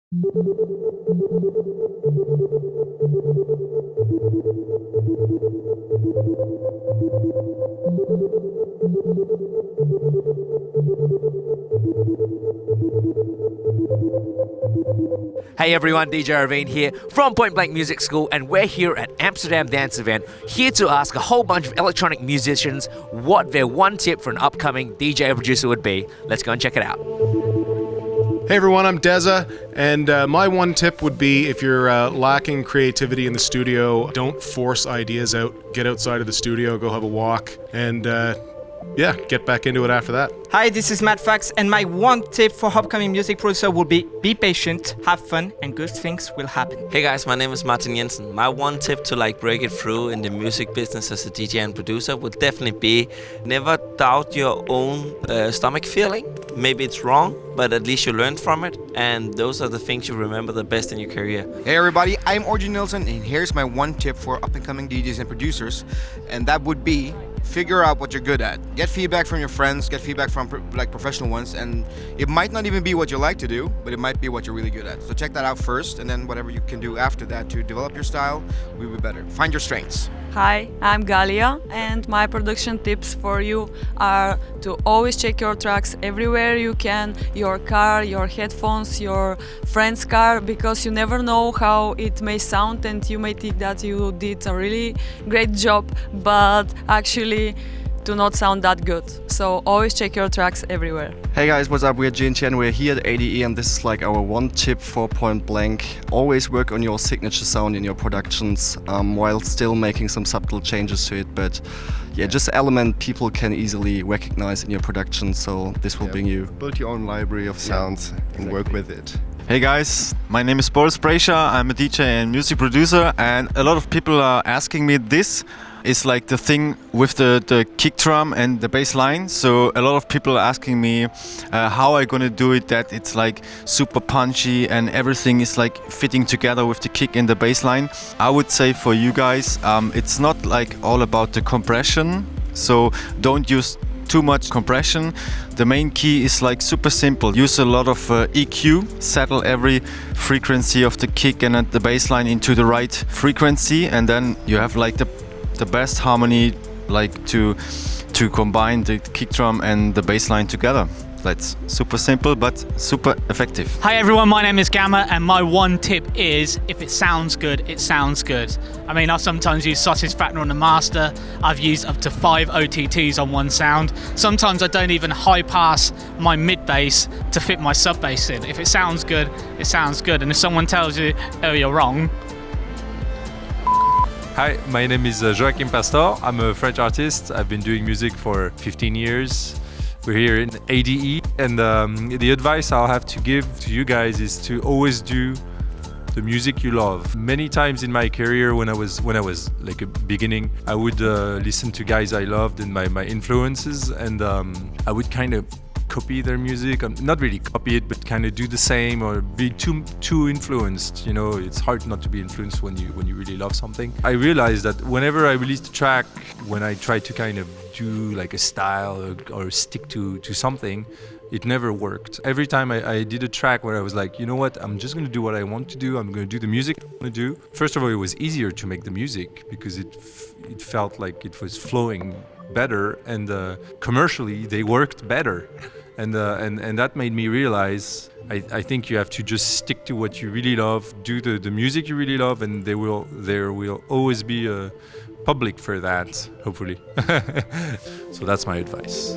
Hey everyone, DJ Arvine here from Point Blank Music School, and we're here at Amsterdam Dance Event, here to ask a whole bunch of electronic musicians what their one tip for an upcoming DJ or producer would be. Let's go and check it out. Hey everyone, I'm Desi, and my one tip would be if you're lacking creativity in the studio, don't force ideas out. Get outside of the studio, go have a walk, and get back into it after that. Hi, this is Matt Fax, and my one tip for upcoming music producer would be patient, have fun, and good things will happen. Hey guys, my name is Jensen. My one tip to break it through in the music business as a DJ and producer would definitely be never doubt your own stomach feeling. Maybe it's wrong, but at least you learned from it, and those are the things you remember the best in your career. Hey everybody, I'm organelles, and here's my one tip for up-and-coming DJs and producers, and that would be figure out what you're good at. Get feedback from your friends, get feedback from professional ones, and it might not even be what you like to do, but it might be what you're really good at. So check that out first, and then whatever you can do after that to develop your style will be better. Find your strengths. Hi, I'm Galia, and my production tips for you are to always check your tracks everywhere you can, your car, your headphones, your friend's car, because you never know how it may sound, and you may think that you did a really great job, but actually do not sound that good. So always check your tracks everywhere. Hey guys, what's up? We're Jinchen, we're here at ADE, and this is our one tip for Point Blank. Always work on your signature sound in your productions while still making some subtle changes to it, but just element people can easily recognize in your production, so this will bring you. Build your own library of sounds and work with it. Hey guys, my name is Boris Brejcha. I'm a DJ and music producer, and a lot of people are asking me this. It's like the thing with the kick drum and the bass line. So a lot of people are asking me how I'm gonna do it, that it's like super punchy and everything is like fitting together with the kick and the bass line. I would say for you guys, it's not like all about the compression. So don't use too much compression. The main key is like super simple. Use a lot of EQ, settle every frequency of the kick and the bass line into the right frequency, and then you have like the best harmony, like to combine the kick drum and the bass line together. That's super simple but super effective. Hi everyone, my name is Gammer, and my one tip is if it sounds good, it sounds good. I mean, I sometimes use sausage factor on the master. I've used up to 5 OTTs on one sound. Sometimes I don't even high pass my mid bass to fit my sub bass in. If it sounds good, it sounds good. And if someone tells you, oh, you're wrong. Hi, my name is Impasto. I'm a French artist. I've been doing music for 15 years. We're here in ADE, and the advice I'll have to give to you guys is to always do the music you love. Many times in my career, when I was like a beginning, I would listen to guys I loved and my influences, and I would kind of copy their music, not really copy it, but kind of do the same or be too influenced. You know, it's hard not to be influenced when you really love something. I realized that whenever I released a track, when I tried to kind of do like a style or stick to something, it never worked. Every time I did a track where I was like, you know what, I'm just going to do what I want to do. I'm going to do the music I want to do. First of all, it was easier to make the music because it felt like it was flowing better, and commercially they worked better. And that made me realize I think you have to just stick to what you really love, do the music you really love, and there will always be a public for that, hopefully. So that's my advice.